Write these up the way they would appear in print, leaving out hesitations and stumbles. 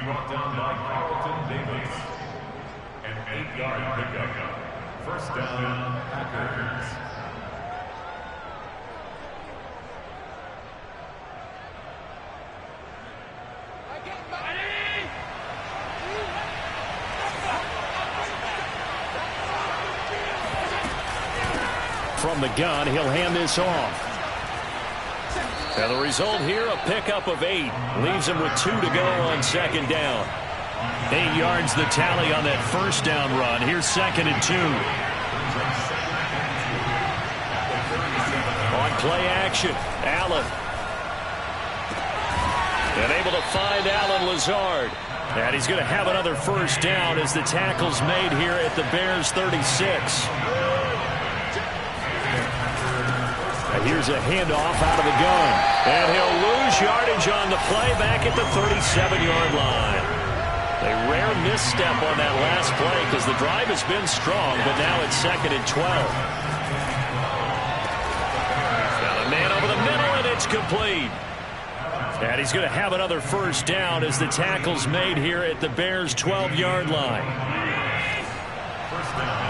brought down by Carlton Davis. An 8-yard pickup. First down, Packers. From the gun, he'll hand this off. And the result here, a pickup of 8. Leaves him with 2 to go on second down. 8 yards the tally on that first down run. Here's second and 2. On play action, Allen. And able to find Allen Lazard. And he's going to have another first down as the tackle's made here at the Bears' 36. And here's a handoff out of the gun. And he'll lose yardage on the play back at the 37-yard line. A rare misstep on that last play because the drive has been strong, but now it's second and 12. Got a man over the middle, and it's complete. And he's going to have another first down as the tackle's made here at the Bears' 12-yard line. First down.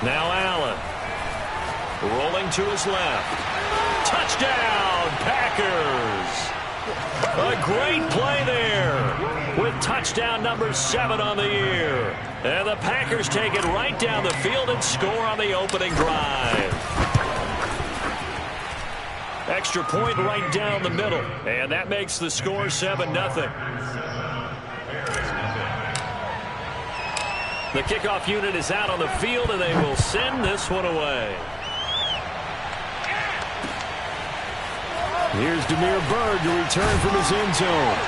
Now Allen. Rolling to his left. Touchdown, Packers. A great play there with touchdown number 7 on the year. And the Packers take it right down the field and score on the opening drive. Extra point right down the middle. And that makes the score 7-0. The kickoff unit is out on the field, and they will send this one away. Here's Damiere Byrd to return from his end zone.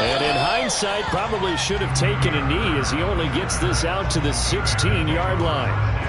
And in hindsight, probably should have taken a knee as he only gets this out to the 16-yard line.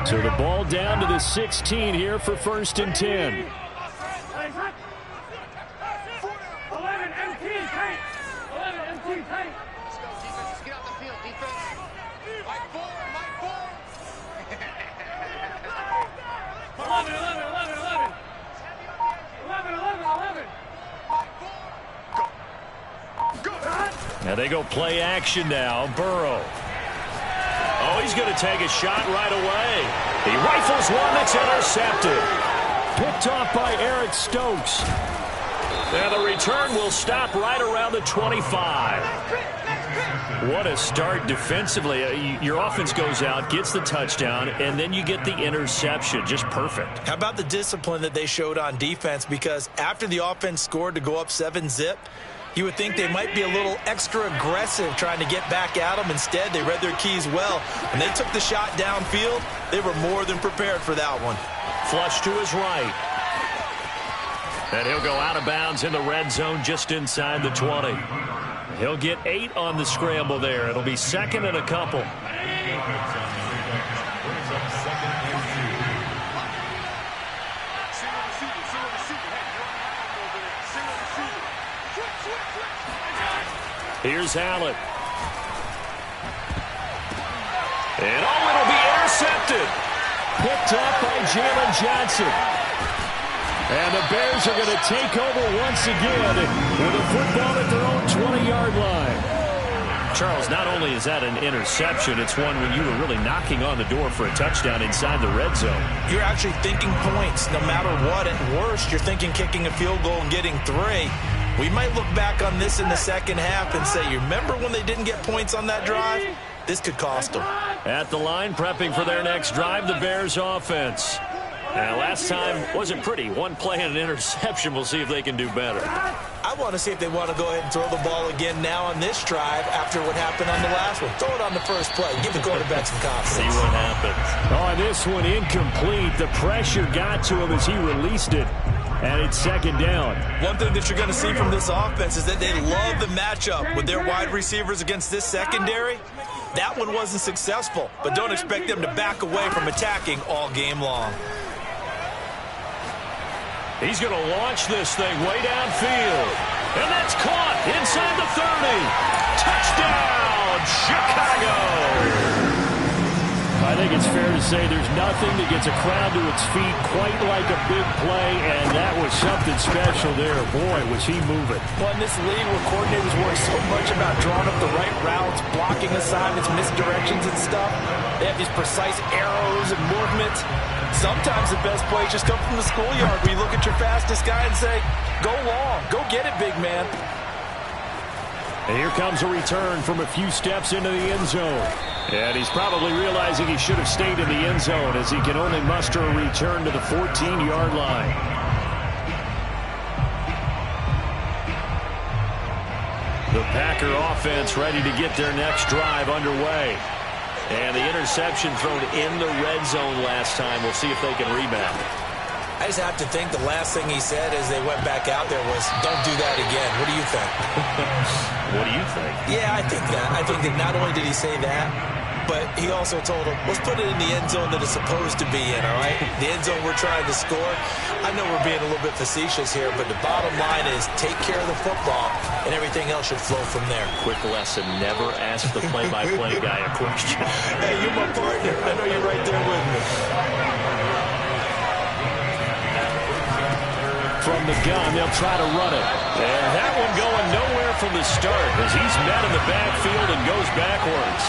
So the ball down to the 16 here for first and 10. 11 empty tank. 11 empty tank. Let's go, defense. Let's get out the field, defense. Mike 4, Mike 4. 11, 11, 11, 11. 11, 11, 11. Now they go play action now. Burrow. Oh, he's going to take a shot right away. He rifles one that's intercepted. Picked off by Eric Stokes. And the return will stop right around the 25. What a start defensively. Your offense goes out, gets the touchdown, and then you get the interception. Just perfect. How about the discipline that they showed on defense? Because after the offense scored to go up 7-zip, you would think they might be a little extra aggressive trying to get back at them. Instead, they read their keys well. When they took the shot downfield, they were more than prepared for that one. Flush to his right. And he'll go out of bounds in the red zone just inside the 20. He'll get 8 on the scramble there. It'll be second and a couple. Here's Allen. And oh, it'll be intercepted. Picked up by Jalen Johnson. And the Bears are going to take over once again with a football at their own 20-yard line. Charles, not only is that an interception, it's one when you were really knocking on the door for a touchdown inside the red zone. You're actually thinking points no matter what. At worst, you're thinking kicking a field goal and getting 3. We might look back on this in the second half and say, you remember when they didn't get points on that drive? This could cost them. At the line, prepping for their next drive, the Bears offense. And last time wasn't pretty. One play and an interception. We'll see if they can do better. I want to see if they want to go ahead and throw the ball again now on this drive after what happened on the last one. Throw it on the first play. Give the quarterback some confidence. See what happens. Oh, this one incomplete. The pressure got to him as he released it. And it's second down. One thing that you're going to see from this offense is that they love the matchup with their wide receivers against this secondary. That one wasn't successful, but don't expect them to back away from attacking all game long. He's going to launch this thing way downfield. And that's caught inside the 30. Touchdown, Chicago! I think it's fair to say there's nothing that gets a crowd to its feet quite like a big play, and that was something special there. Boy, was he moving. Well, in this league where coordinators worry so much about drawing up the right routes, blocking assignments, misdirections and stuff, they have these precise arrows and movements. Sometimes the best plays just come from the schoolyard where you look at your fastest guy and say, go long, go get it, big man. And here comes a return from a few steps into the end zone. And he's probably realizing he should have stayed in the end zone as he can only muster a return to the 14-yard line. The Packer offense ready to get their next drive underway. And the interception thrown in the red zone last time. We'll see if they can rebound. I just have to think the last thing he said as they went back out there was, don't do that again. What do you think? What do you think? Yeah, I think that. I think that not only did he say that, but he also told him, let's put it in the end zone that it's supposed to be in, all right? The end zone we're trying to score. I know we're being a little bit facetious here, but the bottom line is take care of the football, and everything else should flow from there. Quick lesson, never ask the play-by-play guy a question. Hey, you're my partner. I know you're right there with me. From the gun, they'll try to run it. And that one going nowhere from the start as he's met in the backfield and goes backwards.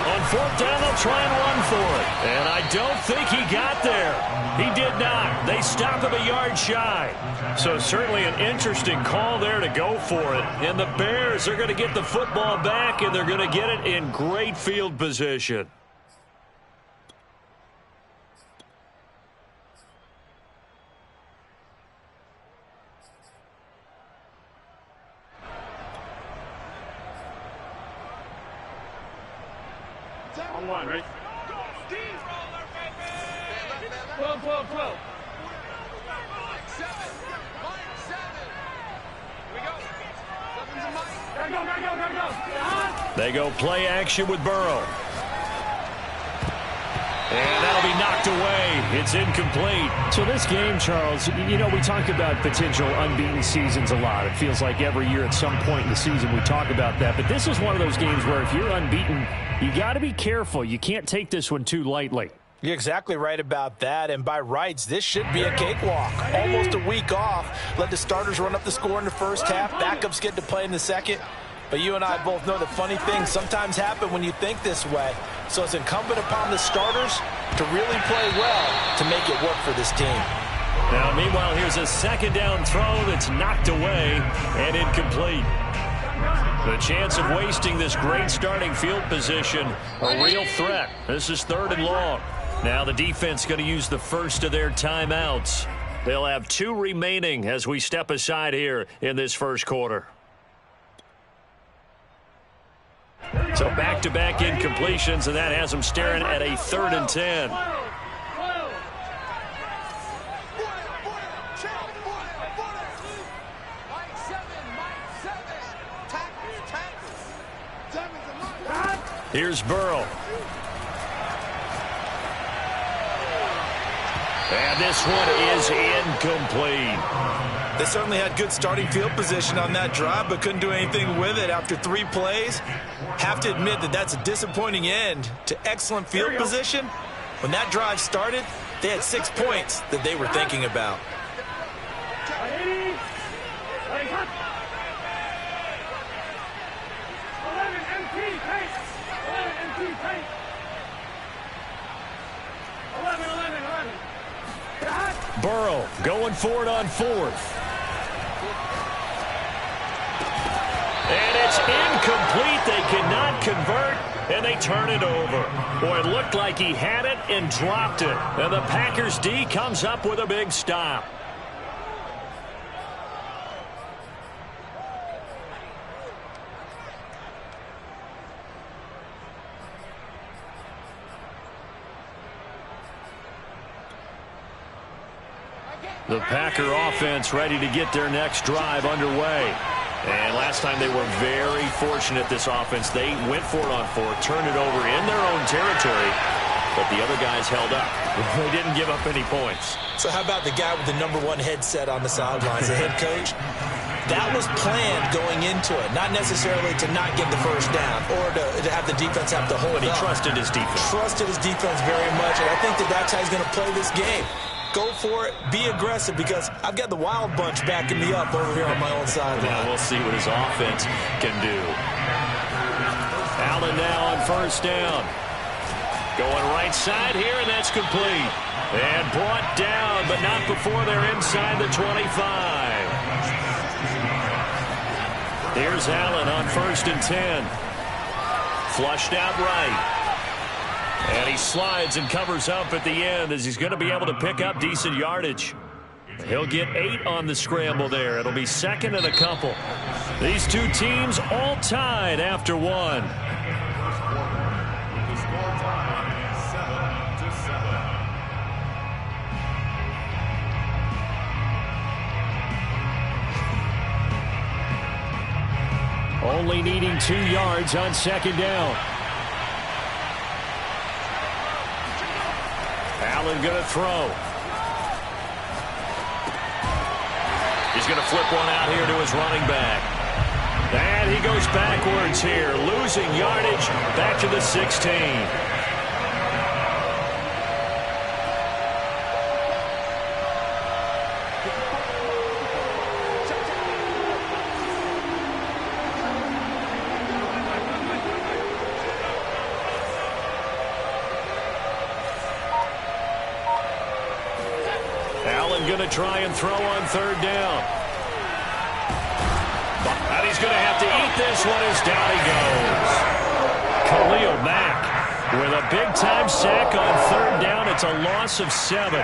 On fourth down, they'll try and run for it. And I don't think he got there. He did not. They stop him a yard shy. So certainly an interesting call there to go for it. And the Bears are going to get the football back, and they're going to get it in great field position. On one, right? 12, 12, 12. They go play action with Burrow. And that'll be knocked away. It's incomplete. So this game, Charles, you know, we talk about potential unbeaten seasons a lot. It feels like every year at some point in the season we talk about that. But this is one of those games where if you're unbeaten, you got to be careful. You can't take this one too lightly. You're exactly right about that, and by rights, this should be a cakewalk. Almost a week off. Let the starters run up the score in the first half. Backups get to play in the second. But you and I both know the funny things sometimes happen when you think this way. So it's incumbent upon the starters to really play well to make it work for this team. Now, meanwhile, here's a second down throw that's knocked away and incomplete. The chance of wasting this great starting field position, a real threat. This is 3rd and long. Now the defense going to use the first of their timeouts. They'll have 2 remaining as we step aside here in this first quarter. So back-to-back incompletions, and that has them staring at a 3rd and 10. Here's Burrow. And this one is incomplete. They certainly had good starting field position on that drive, but couldn't do anything with it after 3 plays. Have to admit that that's a disappointing end to excellent field position. When that drive started, they had 6 points that they were thinking about. Burrow going for it on 4th. And it's It's incomplete. They cannot convert, and they turn it over. Boy, it looked like he had it and dropped it. And the Packers D comes up with a big stop. The Packer offense ready to get their next drive underway. And last time they were very fortunate, this offense. They went for it on fourth, turned it over in their own territory, but the other guys held up. They didn't give up any points. So how about the guy with the #1 headset on the sidelines, the head coach? That was planned going into it, not necessarily to not get the first down or to have the defense have to hold But he up. trusted his defense. Trusted his defense very much, and I think that's how he's going to play this game. Go for it. Be aggressive, because I've got the wild bunch backing me up over here on my own sideline. Yeah, we'll see what his offense can do. Allen now on first down. Going right side here, and that's complete. And brought down, but not before they're inside the 25. Here's Allen on 1st and 10. Flushed out right. And he slides and covers up at the end as he's going to be able to pick up decent yardage. He'll get 8 on the scramble there. It'll be 2nd and a couple. These two teams all tied after one. The score time, 7-7. Only needing 2 yards on 2nd down. Allen going to throw. He's going to flip one out here to his running back. And he goes backwards here, losing yardage back to the 16. Going to try and throw on 3rd down. And he's going to have to eat this one as down he goes. Khalil Mack with a big-time sack on 3rd down. It's a loss of 7.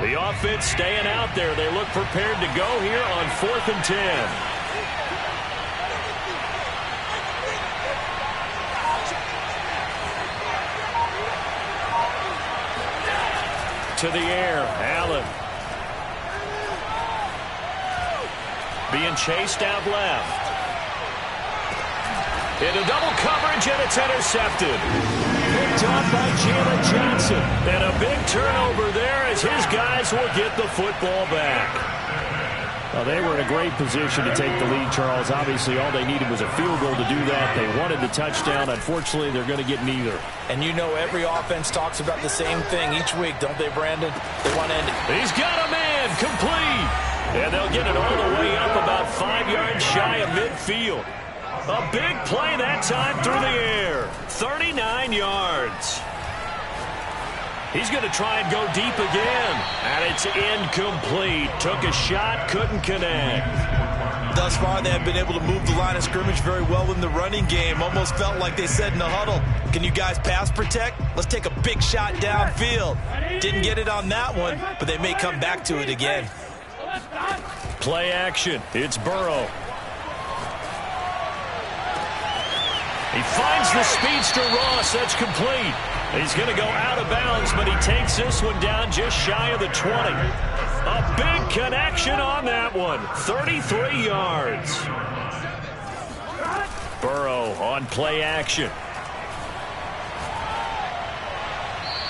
The offense staying out there. They look prepared to go here on 4th and 10. To the air, Allen. Being chased out left. Into double coverage, and it's intercepted. Picked off by Jalen Johnson. And a big turnover there as his guys will get the football back. Well, they were in a great position to take the lead, Charles. Obviously, all they needed was a field goal to do that. They wanted the touchdown. Unfortunately, they're going to get neither. And you know every offense talks about the same thing each week, don't they, Brandon? They want to end it. He's got a man, complete. And they'll get it all the way up about 5 yards shy of midfield. A big play that time through the air. 39 yards. He's going to try and go deep again. And it's incomplete. Took a shot, couldn't connect. Thus far, they have been able to move the line of scrimmage very well in the running game. Almost felt like they said in the huddle, can you guys pass protect? Let's take a big shot downfield. Didn't get it on that one, but they may come back to it again. Play action. It's Burrow. He finds the speedster Ross. That's complete. He's going to go out of bounds, but he takes this one down just shy of the 20. A big connection on that one. 33 yards. Burrow on play action.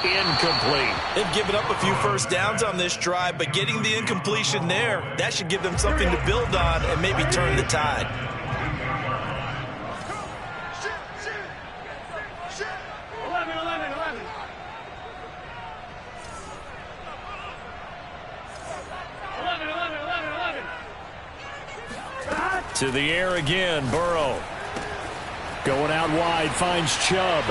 Incomplete. They've given up a few first downs on this drive, but getting the incompletion there, that should give them something to build on and maybe turn the tide. To the air again, Burrow. Going out wide, finds Chubb.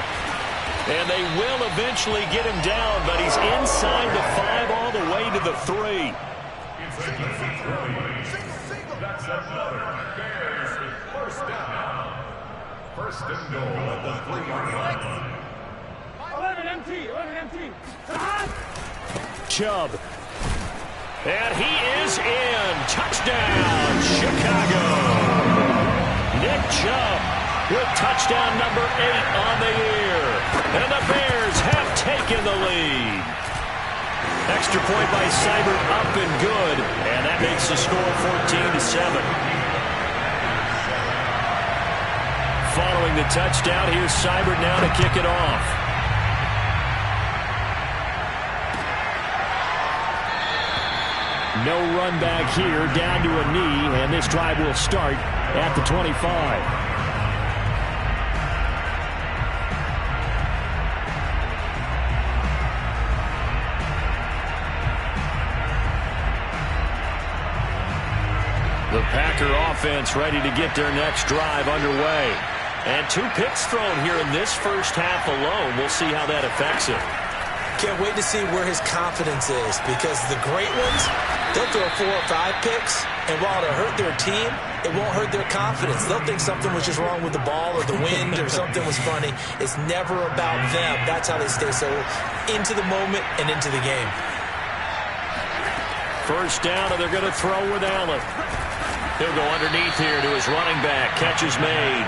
And they will eventually get him down, but he's inside the 5 all the way gain to the 3. That's another Bears first down. First and goal at the 3-yard line. 11 empty. Chubb. And he is in. Touchdown, Chicago. Nick Chubb with touchdown number 8 on the year. And the Bears have taken the lead. Extra point by Seibert up and good. And that makes the score 14-7. Following the touchdown, here's Seibert now to kick it off. No run back here, down to a knee, and this drive will start at the 25. The Packer offense ready to get their next drive underway. And 2 picks thrown here in this first half alone. We'll see how that affects it. Can't wait to see where his confidence is, because the great ones, they'll throw 4 or 5 picks, and while it'll hurt their team, it won't hurt their confidence. They'll think something was just wrong with the ball or the wind or something was funny. It's never about them. That's how they stay so into the moment and into the game. First down, and they're going to throw with Allen. He'll go underneath here to his running back. Catch is made.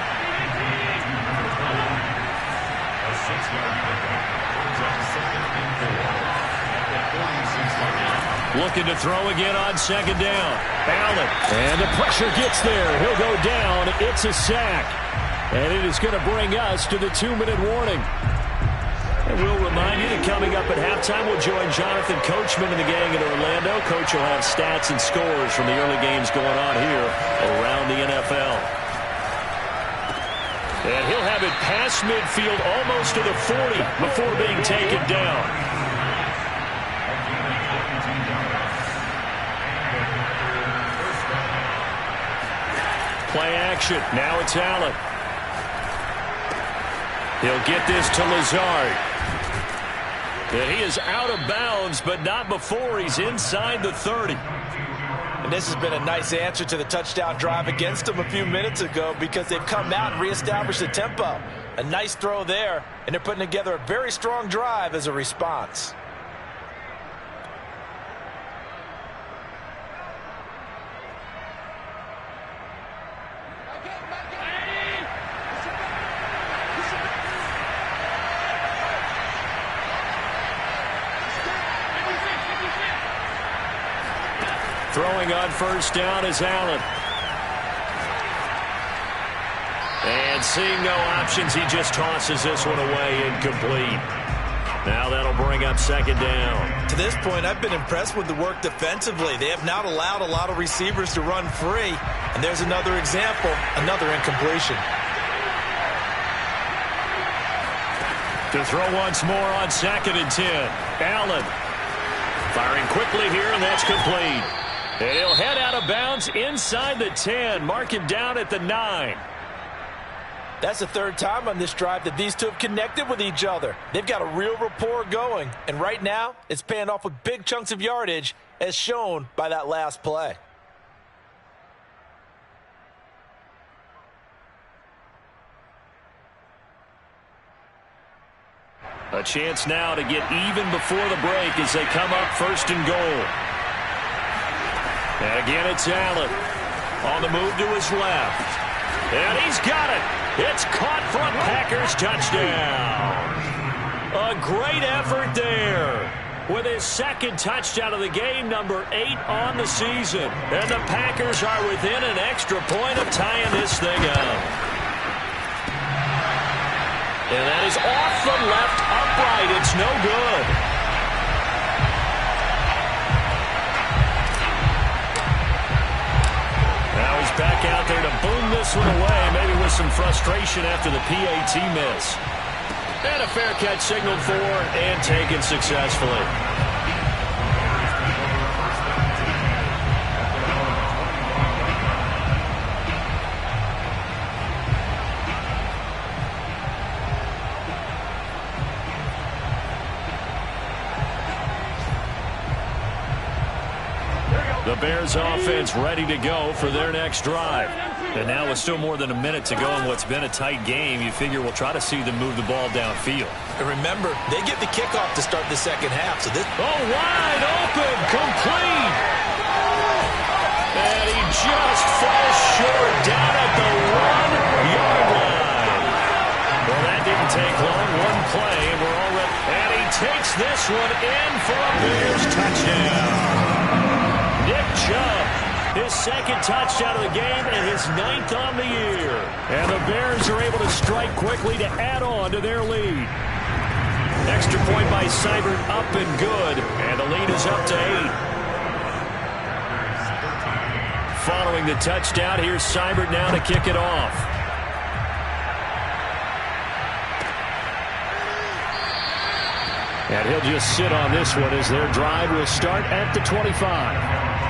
Looking to throw again on second down. Allen. And the pressure gets there. He'll go down. It's a sack. And it is going to bring us to the 2-minute warning. And we'll remind you that coming up at halftime, we'll join Jonathan Coachman and the gang in Orlando. Coach will have stats and scores from the early games going on here around the NFL. And he'll have it past midfield almost to the 40 before being taken down. Play action. Now it's Allen. He'll get this to Lazard. And he is out of bounds, but not before he's inside the 30. And this has been a nice answer to the touchdown drive against them a few minutes ago, because they've come out and reestablished the tempo. A nice throw there, and they're putting together a very strong drive as a response. Throwing on first down is Allen. And seeing no options, he just tosses this one away, incomplete. Now that'll bring up second down. To this point, I've been impressed with the work defensively. They have not allowed a lot of receivers to run free. And there's another example, another incompletion. To throw once more on second and 10. Allen firing quickly here, and that's complete. And he'll head out of bounds inside the 10. Mark him down at the 9. That's the 3rd time on this drive that these two have connected with each other. They've got a real rapport going. And right now, it's paying off with big chunks of yardage, as shown by that last play. A chance now to get even before the break as they come up first and goal. And again, it's Allen on the move to his left. And he's got it. It's caught for a Packers touchdown. A great effort there with his 2nd touchdown of the game, number 8 on the season. And the Packers are within an extra point of tying this thing up. And that is off the left upright. It's no good. Now he's back out there to boom this one away, maybe with some frustration after the PAT miss. And a fair catch signaled for and taken successfully. The Bears offense ready to go for their next drive. And now with still more than a minute to go in what's been a tight game, you figure we'll try to see them move the ball downfield. And remember, they get the kickoff to start the second half. So this wide open, complete. And he just falls short down at the 1-yard line. Well, that didn't take long. One play, and we're already... And he takes this one in for a Bears touchdown. Nick Chubb, his second touchdown of the game and his 9th on the year. And the Bears are able to strike quickly to add on to their lead. Extra point by Seibert, up and good. And the lead is up to 8. Following the touchdown, here's Seibert now to kick it off. And he'll just sit on this one as their drive will start at the 25.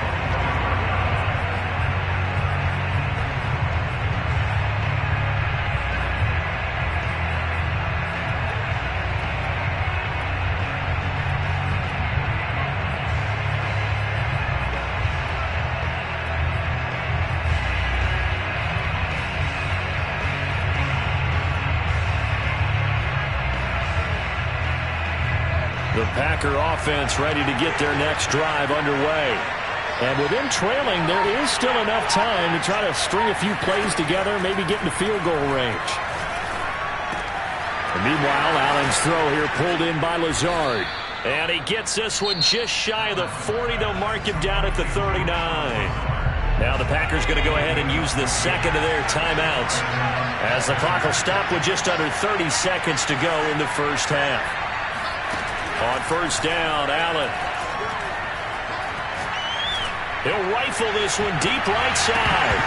The Packer offense ready to get their next drive underway. And with them trailing, there is still enough time to try to string a few plays together, maybe get into field goal range. And meanwhile, Allen's throw here pulled in by Lazard. And he gets this one just shy of the 40. They'll mark him down at the 39. Now the Packers going to go ahead and use the second of their timeouts, as the clock will stop with just under 30 seconds to go in the first half. On first down, Allen. He'll rifle this one deep right side.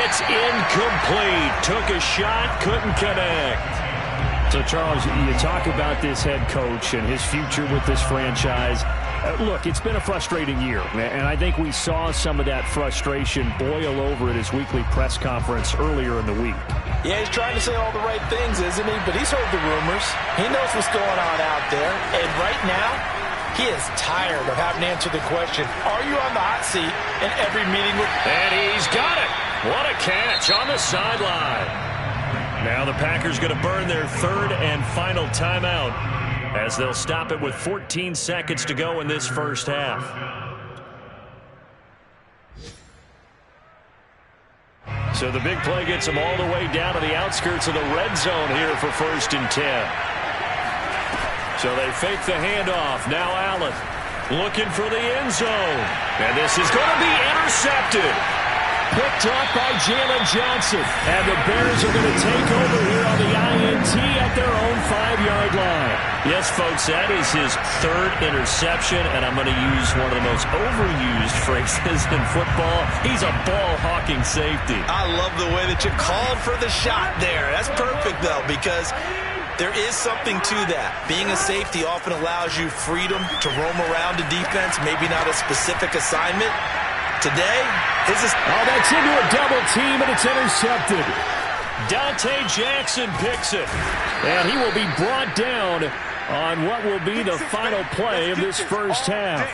It's incomplete. Took a shot, couldn't connect. So, Charles, you talk about this head coach and his future with this franchise. Look, it's been a frustrating year, and I think we saw some of that frustration boil over at his weekly press conference earlier in the week. Yeah, he's trying to say all the right things, isn't he? But he's heard the rumors. He knows what's going on out there. And right now, he is tired of having to answer the question, are you on the hot seat in every meeting with... And he's got it. What a catch on the sideline. Now the Packers going to burn their third and final timeout, as they'll stop it with 14 seconds to go in this first half. So the big play gets them all the way down to the outskirts of the red zone here for 1st and 10. So they fake the handoff. Now Allen looking for the end zone. And this is going to be intercepted. Picked up by Jalen Johnson. And the Bears are going to take over here on the INT at their own 5-yard line. Yes, folks, that is his 3rd interception, and I'm going to use one of the most overused phrases in football. He's a ball-hawking safety. I love the way that you called for the shot there. That's perfect, though, because there is something to that. Being a safety often allows you freedom to roam around the defense, maybe not a specific assignment. Today, that's into a double team, and it's intercepted. Dante Jackson picks it. And he will be brought down on what will be the final play of this first half.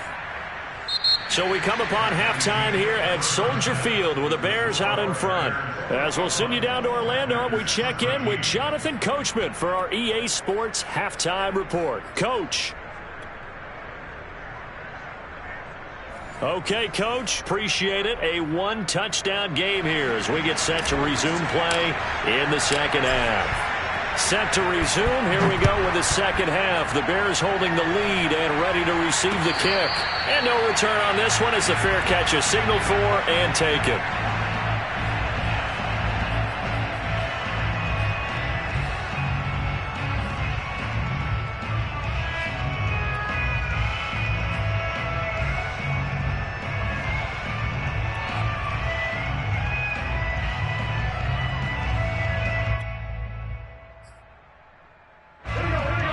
So we come upon halftime here at Soldier Field with the Bears out in front. As we'll send you down to Orlando, we check in with Jonathan Coachman for our EA Sports Halftime Report. Coach. Okay, Coach, appreciate it. A 1-touchdown game here as we get set to resume play in the second half. Set to resume. Here we go with the second half. The Bears holding the lead and ready to receive the kick. And no return on this one as the fair catch is signaled for and taken.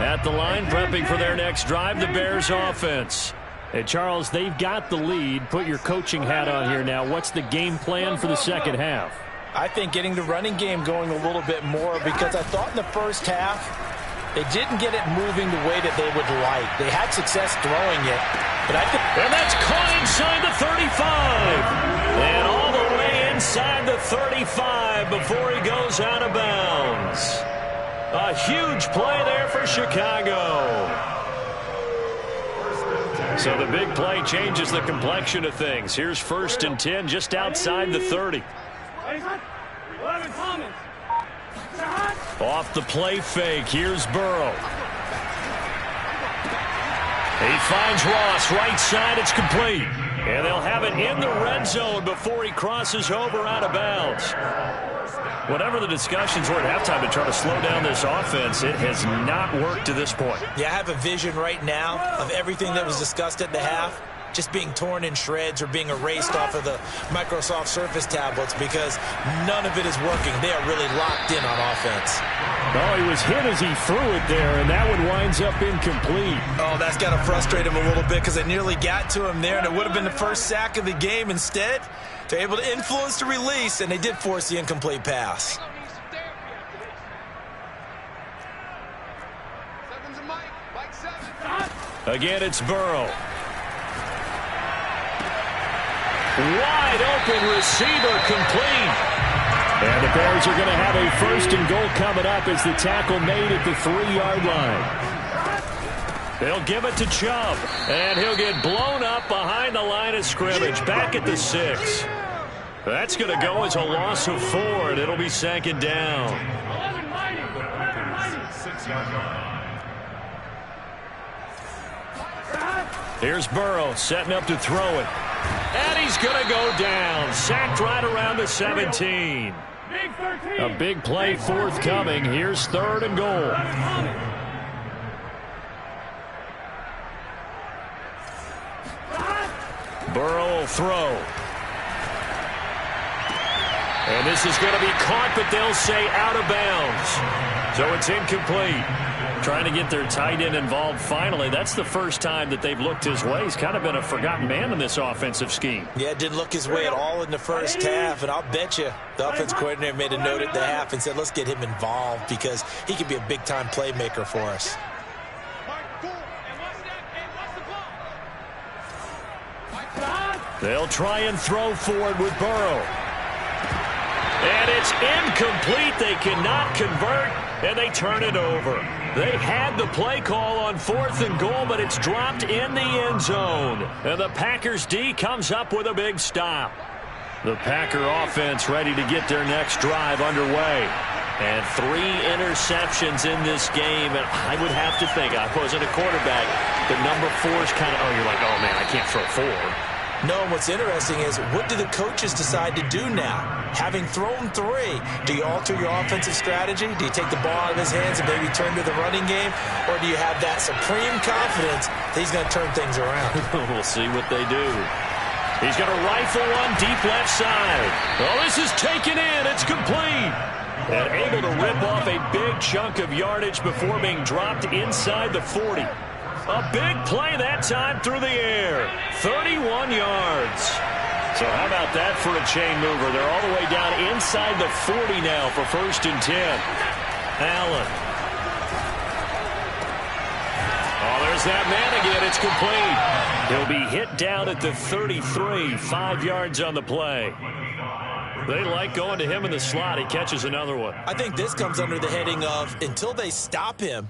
At the line, prepping for their next drive, the Bears offense. Hey, Charles, they've got the lead. Put your coaching hat on here now. What's the game plan for the second half? I think getting the running game going a little bit more, because I thought in the first half they didn't get it moving the way that they would like. They had success throwing it, but I think... And that's caught inside the 35. 35 before he goes out of bounds. A huge play there for Chicago. So the big play changes the complexion of things. Here's 1st and 10 just outside the 30. Off the play fake, here's Burrow. He finds Ross, right side, it's complete. And they'll have it in the red zone before he crosses over out of bounds. Whatever the discussions were at halftime to try to slow down this offense, it has not worked to this point. Yeah, I have a vision right now of everything that was discussed at the half just being torn in shreds or being erased off of the Microsoft Surface tablets because none of it is working. They are really locked in on offense. Oh, he was hit as he threw it there, and that one winds up incomplete. Oh, that's got to frustrate him a little bit because it nearly got to him there, and it would have been the first sack of the game. Instead, they're able to influence the release, and they did force the incomplete pass. Again, it's Burrow. Wide open receiver complete. And the Bears are going to have a 1st and goal coming up as the tackle made at the 3-yard line. They'll give it to Chubb, and he'll get blown up behind the line of scrimmage, back at the 6. That's going to go as a loss of 4, and it'll be 2nd down. Here's Burrow setting up to throw it. And he's going to go down. Sacked right around the 17. A big play forthcoming. Here's 3rd and goal. Burrow will throw. And this is going to be caught, but they'll say out of bounds. So it's incomplete. Trying to get their tight end involved finally. That's the first time that they've looked his way. He's kind of been a forgotten man in this offensive scheme. Yeah, it didn't look his way at all in the first half, and I'll bet you the offense coordinator made a note at the half and said, let's get him involved because he could be a big-time playmaker for us. They'll try and throw forward with Burrow. And it's incomplete. They cannot convert, and they turn it over. They had the play call on 4th and goal, but it's dropped in the end zone. And the Packers D comes up with a big stop. The Packer offense ready to get their next drive underway. And 3 interceptions in this game. And I would have to think, I wasn't a quarterback, the number 4 is kind of, you're like, oh, man, I can't throw 4. No, what's interesting is what do the coaches decide to do now? Having thrown 3, do you alter your offensive strategy? Do you take the ball out of his hands and maybe turn to the running game? Or do you have that supreme confidence that he's going to turn things around? We'll see what they do. He's going to rifle one deep left side. Oh, this is taken in. It's complete. And able to rip off a big chunk of yardage before being dropped inside the 40. A big play that time through the air. 31 yards. So how about that for a chain mover? They're all the way down inside the 40 now for 1st and 10. Allen. Oh, there's that man again. It's complete. He'll be hit down at the 33. 5 yards on the play. They like going to him in the slot. He catches another one. I think this comes under the heading of until they stop him,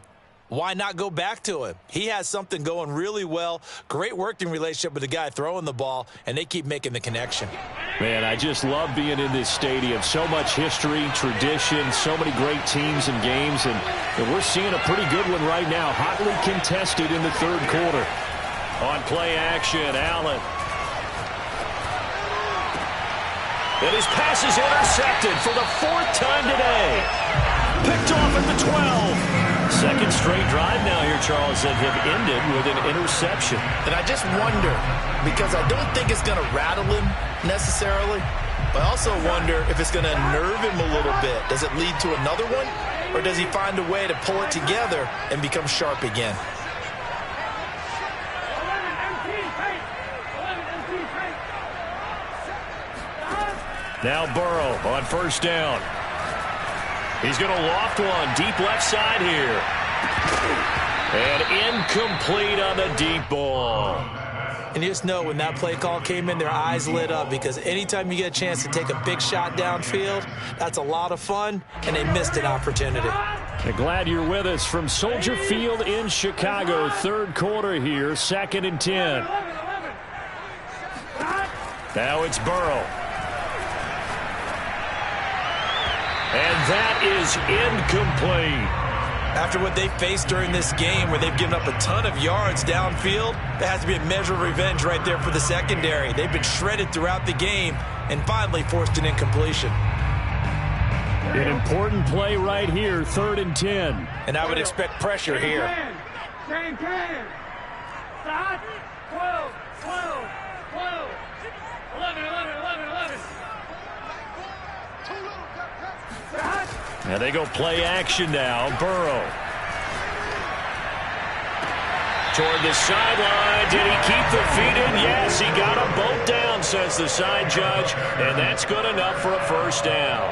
why not go back to him? He has something going really well. Great working relationship with the guy throwing the ball, and they keep making the connection. Man, I just love being in this stadium. So much history, tradition, so many great teams and games, and we're seeing a pretty good one right now. Hotly contested in the 3rd quarter. On play action, Allen. And his pass is intercepted for the 4th time today. Picked off at the 12. 2nd straight drive now here, Charles, that have ended with an interception. And I just wonder, because I don't think it's going to rattle him necessarily, but I also wonder if it's going to nerve him a little bit. Does it lead to another one, or does he find a way to pull it together and become sharp again? Now Burrow on 1st down. He's going to loft one deep left side here. And incomplete on the deep ball. And you just know when that play call came in, their eyes lit up, because anytime you get a chance to take a big shot downfield, that's a lot of fun, and they missed an opportunity. Glad you're with us from Soldier Field in Chicago. Third quarter here, 2nd and 10. Now it's Burrow. And that is incomplete. After what they faced during this game, where they've given up a ton of yards downfield, there has to be a measure of revenge right there for the secondary. They've been shredded throughout the game and finally forced an incompletion. An important play right here, 3rd and 10. And I would expect pressure here. 10. 12, 12, 12. 11. Now they go play action now. Burrow. Toward the sideline. Did he keep the feet in? Yes, he got them both down, says the side judge. And that's good enough for a first down.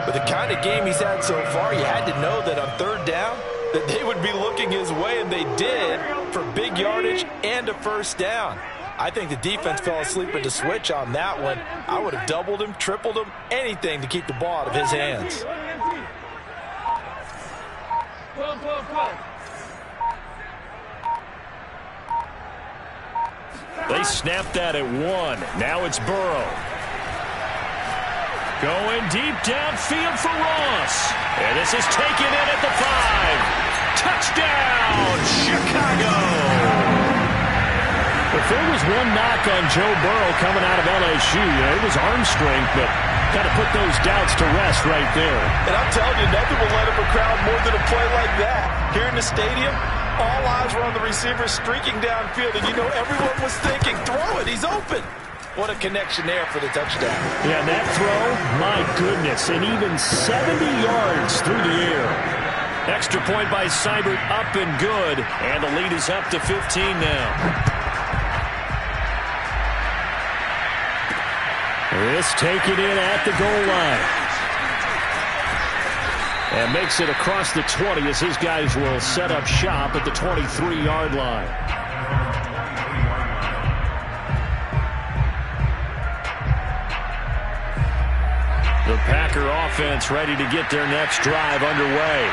With the kind of game he's had so far, you had to know that on 3rd down, that they would be looking his way, and they did, for big yardage and a first down. I think the defense fell asleep at the switch on that one. I would have doubled him, tripled him, anything to keep the ball out of his hands. 12. They snapped that at 1. Now it's Burrow. Going deep downfield for Ross. And this is taken in at the 5. Touchdown, Chicago. If there was one knock on Joe Burrow coming out of LSU, it was arm strength, but kind of put those doubts to rest right there. And I'm telling you, nothing will let up a crowd more than a play like that. Here in the stadium, all eyes were on the receiver streaking downfield, and you know everyone was thinking, throw it, he's open. What a connection there for the touchdown. Yeah, that throw, my goodness, and even 70 yards through the air. Extra point by Seibert, up and good, and the lead is up to 15 now. This taken in at the goal line. And makes it across the 20 as his guys will set up shop at the 23-yard line. The Packer offense ready to get their next drive underway.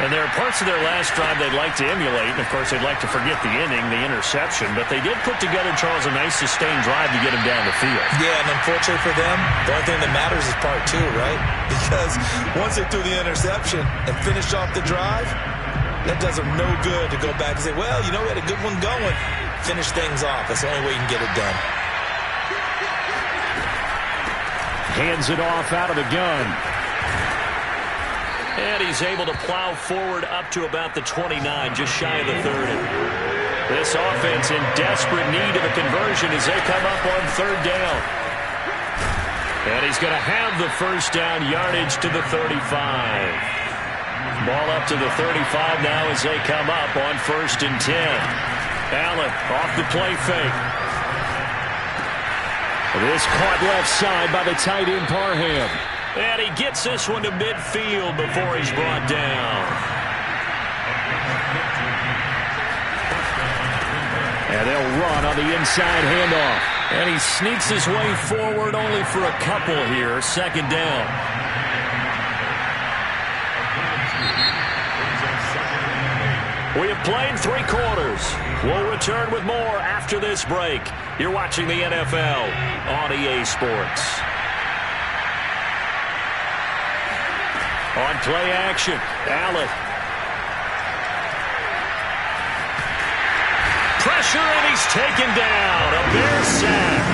And there are parts of their last drive they'd like to emulate. And, of course, they'd like to forget the inning, the interception. But they did put together, Charles, a nice sustained drive to get him down the field. Yeah, and unfortunately for them, the only thing that matters is part 2, right? Because once they threw the interception and finished off the drive, that does them no good to go back and say, well, you know, we had a good one going. Finish things off. That's the only way you can get it done. Hands it off out of the gun. And he's able to plow forward up to about the 29, just shy of the 30. This offense in desperate need of a conversion as they come up on 3rd down. And he's going to have the first down, yardage to the 35. Ball up to the 35 now as they come up on 1st and 10. Allen off the play fake. This caught left side by the tight end Parham. And he gets this one to midfield before he's brought down. And they'll run on the inside handoff. And he sneaks his way forward only for a couple here. 2nd down. We have played 3 quarters. We'll return with more after this break. You're watching the NFL on EA Sports. On play action, Allen. Pressure, and he's taken down. A Bear sack.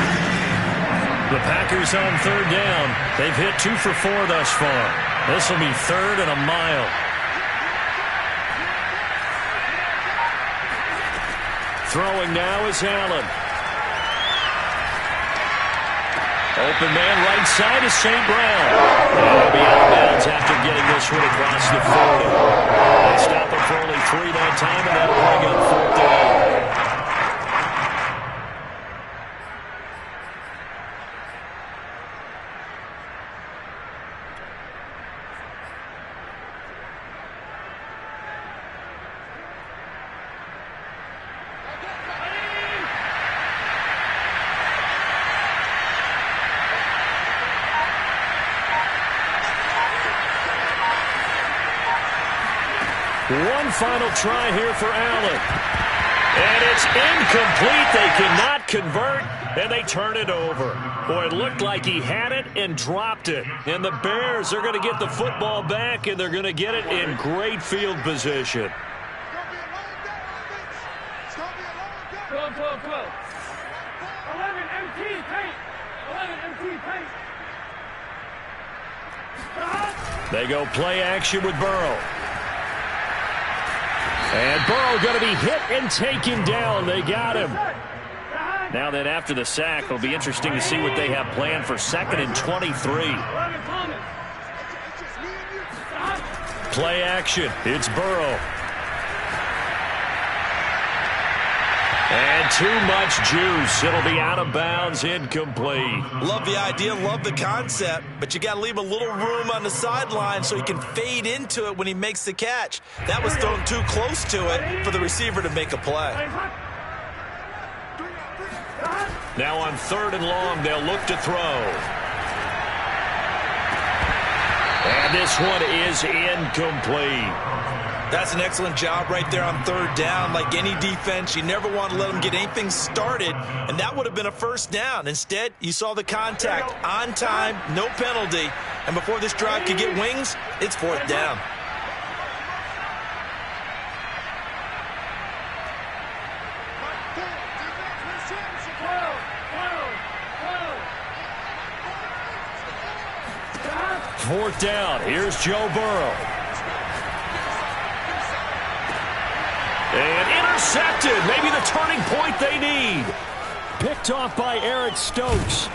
The Packers on 3rd down. They've hit 2 for 4 thus far. This will be 3rd and a mile. Throwing now is Allen. Open man right side is St. Brown. And he'll be out of bounds after getting this one across the 40. They stop him for only 3 that time, and that'll bring up 4th down. One final try here for Allen. And it's incomplete. They cannot convert, and they turn it over. Boy, it looked like he had it and dropped it. And the Bears are going to get the football back, and they're going to get it in great field position. 12, 12, 12. 11 MT paint. 11 MT paint. They go play action with Burrow. And Burrow going to be hit and taken down. They got him. Now then, after the sack, it'll be interesting to see what they have planned for 2nd and 23. Play action. It's Burrow. And too much juice. It'll be out of bounds, incomplete. Love the idea, love the concept, but you got to leave a little room on the sideline so he can fade into it when he makes the catch. That was thrown too close to it for the receiver to make a play. Now on 3rd and long, they'll look to throw. And this one is incomplete. That's an excellent job right there on 3rd down. Like any defense, you never want to let them get anything started, and that would have been a 1st down. Instead, you saw the contact on time, no penalty, and before this drive could get wings, it's 4th down. Fourth down. Here's Joe Burrow. And intercepted. Maybe the turning point they need. Picked off by Eric Stokes.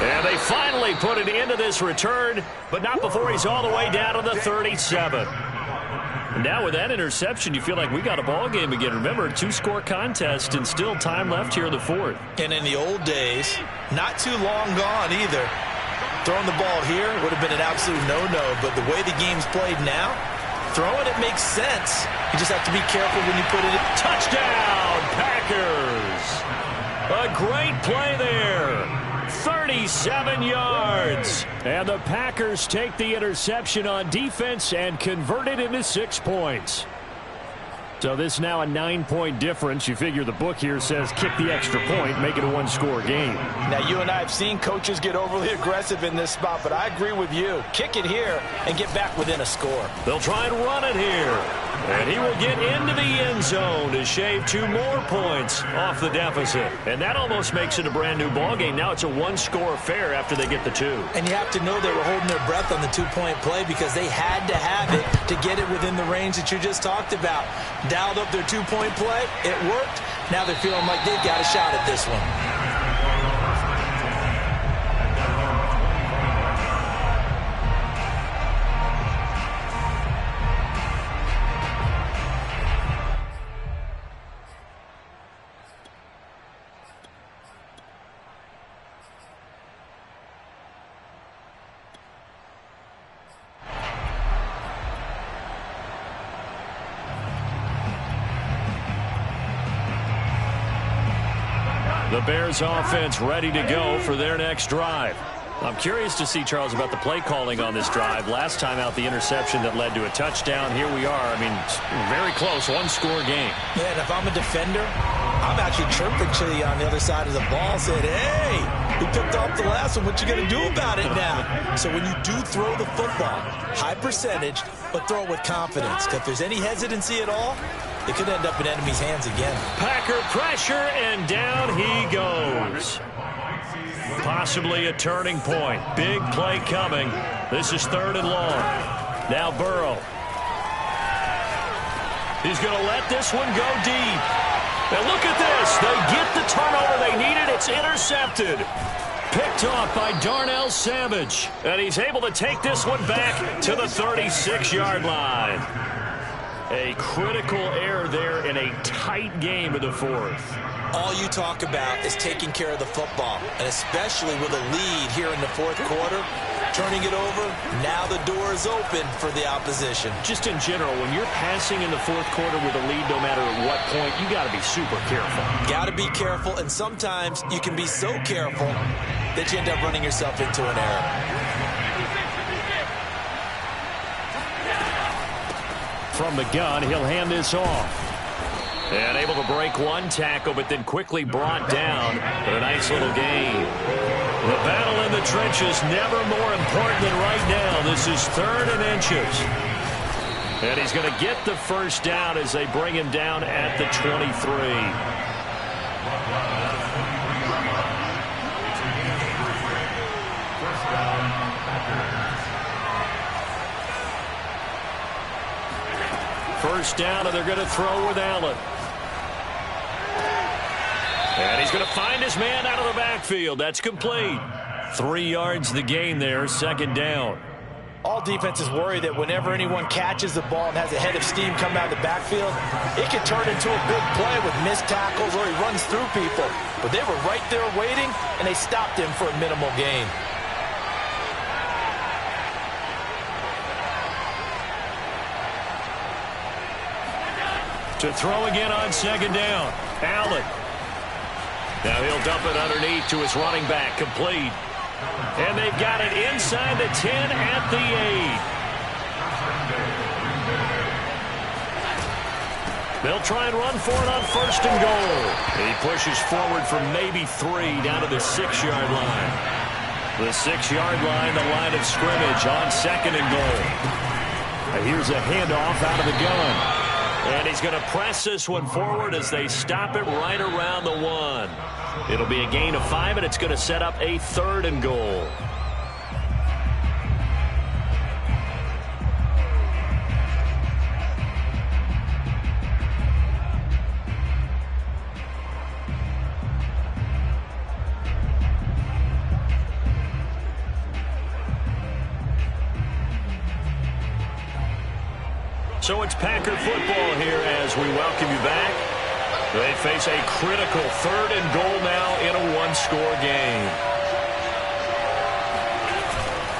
And they finally put an end to this return, but not before he's all the way down to the 37. And now with that interception, you feel like we got a ball game again. Remember, a 2-score contest and still time left here in the 4th. And in the old days, not too long gone either. Throwing the ball here would have been an absolute no-no, but the way the game's played now, throwing it makes sense. You just have to be careful when you put it in. Touchdown, Packers! A great play there. 37 yards. And the Packers take the interception on defense and convert it into 6 points. So this is now a 9-point difference. You figure the book here says kick the extra point, make it a 1-score game. Now, you and I have seen coaches get overly aggressive in this spot, but I agree with you. Kick it here and get back within a score. They'll try and run it here. And he will get into the end zone to shave 2 more points off the deficit. And that almost makes it a brand-new ball game. Now it's a 1-score affair after they get the 2. And you have to know they were holding their breath on the 2-point play because they had to have it to get it within the range that you just talked about. Dialed up their 2-point play. It worked. Now they're feeling like they've got a shot at this one. The Bears offense ready to go for their next drive. I'm curious to see, Charles, about the play calling on this drive. Last time out, the interception that led to a touchdown. Here we are. I mean, very close, 1-score game. Yeah, and if I'm a defender, I'm actually chirping to you on the other side of the ball, saying, hey, we picked off the last one. What you going to do about it now? So when you do throw the football, high percentage, but throw it with confidence. If there's any hesitancy at all, it could end up in enemy's hands again. Packer pressure, and down he goes. Possibly a turning point. Big play coming. This is 3rd and long. Now Burrow. He's going to let this one go deep. And look at this. They get the turnover they needed. It's intercepted. Picked off by Darnell Savage. And he's able to take this one back to the 36-yard line. A critical error there in a tight game in the 4th. All you talk about is taking care of the football, and especially with a lead here in the 4th quarter, turning it over, now the door is open for the opposition. Just in general, when you're passing in the 4th quarter with a lead, no matter at what point, you got to be super careful. Got to be careful, and sometimes you can be so careful that you end up running yourself into an error. from the gun. He'll hand this off. And able to break one tackle, but then quickly brought down. But a nice little gain. The battle in the trenches, never more important than right now. This is 3rd and inches. And he's going to get the first down as they bring him down at the 23. First down, and they're going to throw with Allen. And he's going to find his man out of the backfield. That's complete. 3 yards the gain there, 2nd down. All defenses worry that whenever anyone catches the ball and has a head of steam come out of the backfield, it can turn into a big play with missed tackles or he runs through people. But they were right there waiting, and they stopped him for a minimal gain. To throw again on 2nd down. Allen. Now he'll dump it underneath to his running back. Complete. And they've got it inside the 10 at the 8. They'll try and run for it on 1st and goal. He pushes forward from maybe 3 down to the 6-yard line. The 6-yard line, the line of scrimmage on 2nd and goal. Now here's a handoff out of the gun. And he's going to press this one forward as they stop it right around the 1. It'll be a gain of 5, and it's going to set up a 3rd and goal. So it's Packer football here as we welcome you back. They face a critical 3rd and goal now in a 1-score game.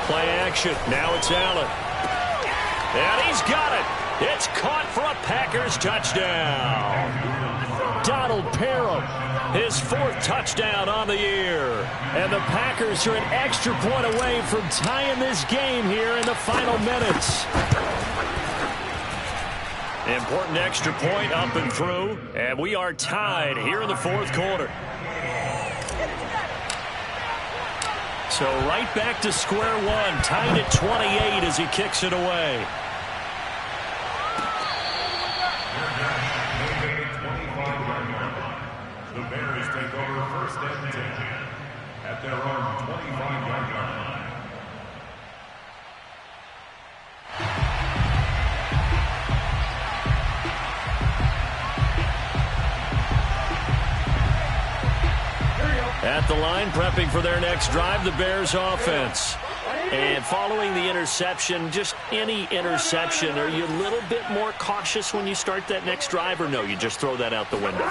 Play action. Now it's Allen. And he's got it. It's caught for a Packers touchdown. Donald Parham, his 4th touchdown on the year. And the Packers are an extra point away from tying this game here in the final minutes. Important extra point up and through, and we are tied here in the 4th quarter. So right back to square one, tied at 28 as he kicks it away. The Bears take over 1st and 10 at their own 25-yard line. At the line, prepping for their next drive, the Bears offense. And following the interception, just any interception, are you a little bit more cautious when you start that next drive, or no, you just throw that out the window?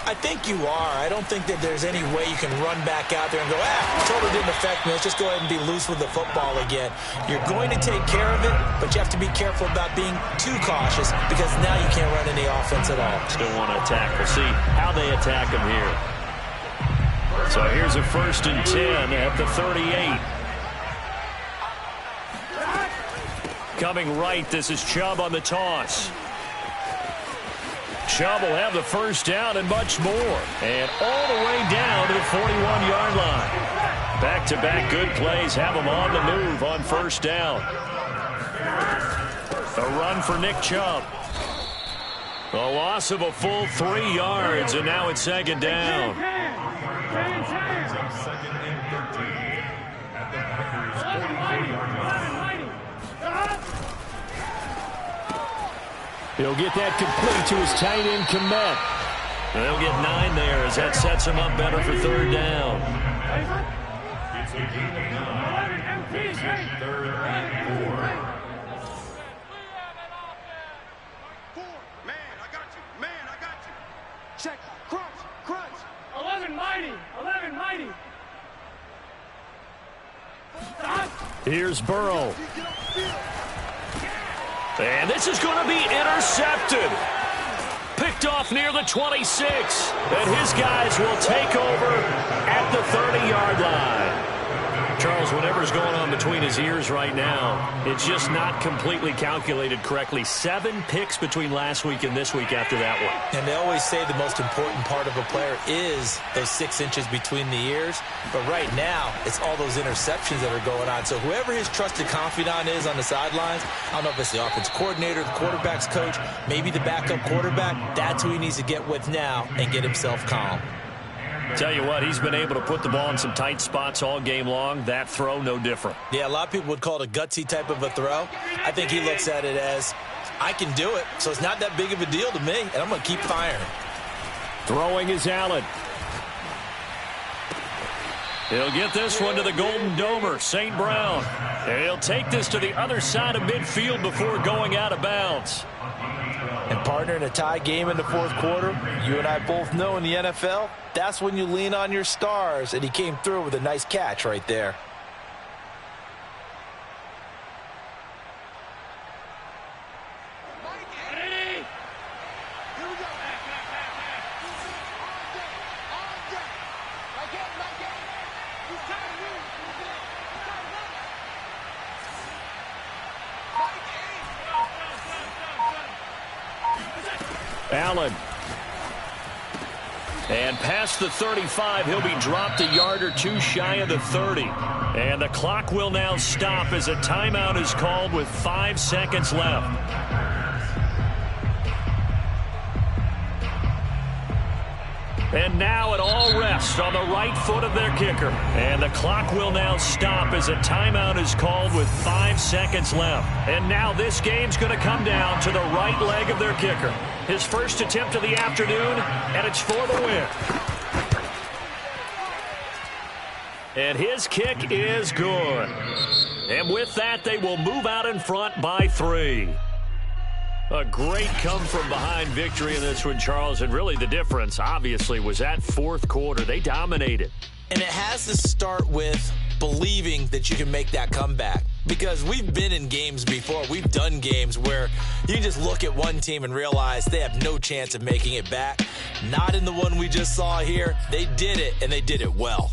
I think you are. I don't think that there's any way you can run back out there and go, totally didn't affect me. Let's just go ahead and be loose with the football again. You're going to take care of it, but you have to be careful about being too cautious because now you can't run any offense at all. Still want to attack. We'll see how they attack him here. So here's a 1st and 10 at the 38. Coming right, this is Chubb on the toss. Chubb will have the first down and much more. And all the way down to the 41-yard line. Back-to-back good plays have him on the move on 1st down. A run for Nick Chubb. A loss of a full 3 yards, and now it's 2nd down. 2nd and 13 at the Packers' 44-yard line. He'll get that complete to his tight end, Komet. They'll get 9 there as that sets him up better for 3rd down. It's a gain of 9. Makes it 3rd and 4. Man, I got you. Man, I got you. Check. Crunch. Crunch. 11 mighty. 11 mighty. Stop. Here's Burrow. And this is going to be intercepted. Picked off near the 26. And his guys will take over at the 30-yard line. Charles, whatever's going on between his ears right now, it's just not completely calculated correctly. 7 picks between last week and this week after that one. And they always say the most important part of a player is those 6 inches between the ears. But right now, it's all those interceptions that are going on. So whoever his trusted confidant is on the sidelines, I don't know if it's the offense coordinator, the quarterback's coach, maybe the backup quarterback, that's who he needs to get with now and get himself calm. Tell you what, he's been able to put the ball in some tight spots all game long. That throw, no different. Yeah, a lot of people would call it a gutsy type of a throw. I think he looks at it as, I can do it, so it's not that big of a deal to me, and I'm going to keep firing. Throwing is Allen. He'll get this one to the Golden Domer, St. Brown. And he'll take this to the other side of midfield before going out of bounds. And partner, in a tie game in the fourth quarter, you and I both know in the NFL, that's when you lean on your stars, and he came through with a nice catch right there. Allen. And past the 35, he'll be dropped a yard or two shy of the 30. And the clock will now stop as a timeout is called with 5 seconds left. And now it all rests on the right foot of their kicker. And the clock will now stop as a timeout is called with 5 seconds left. And now this game's going to come down to the right leg of their kicker. His first attempt of the afternoon, and it's for the win. And his kick is good. And with that, they will move out in front by 3. A great come-from-behind victory in this one, Charles. And really the difference, obviously, was that fourth quarter. They dominated. And it has to start with believing that you can make that comeback. Because we've been in games before. We've done games where you can just look at one team and realize they have no chance of making it back. Not in the one we just saw here. They did it, and they did it well.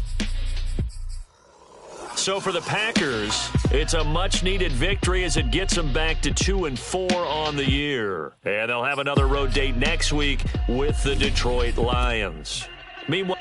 So for the Packers, it's a much-needed victory as it gets them back to 2-4 on the year. And they'll have another road date next week with the Detroit Lions. Meanwhile,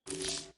Defense.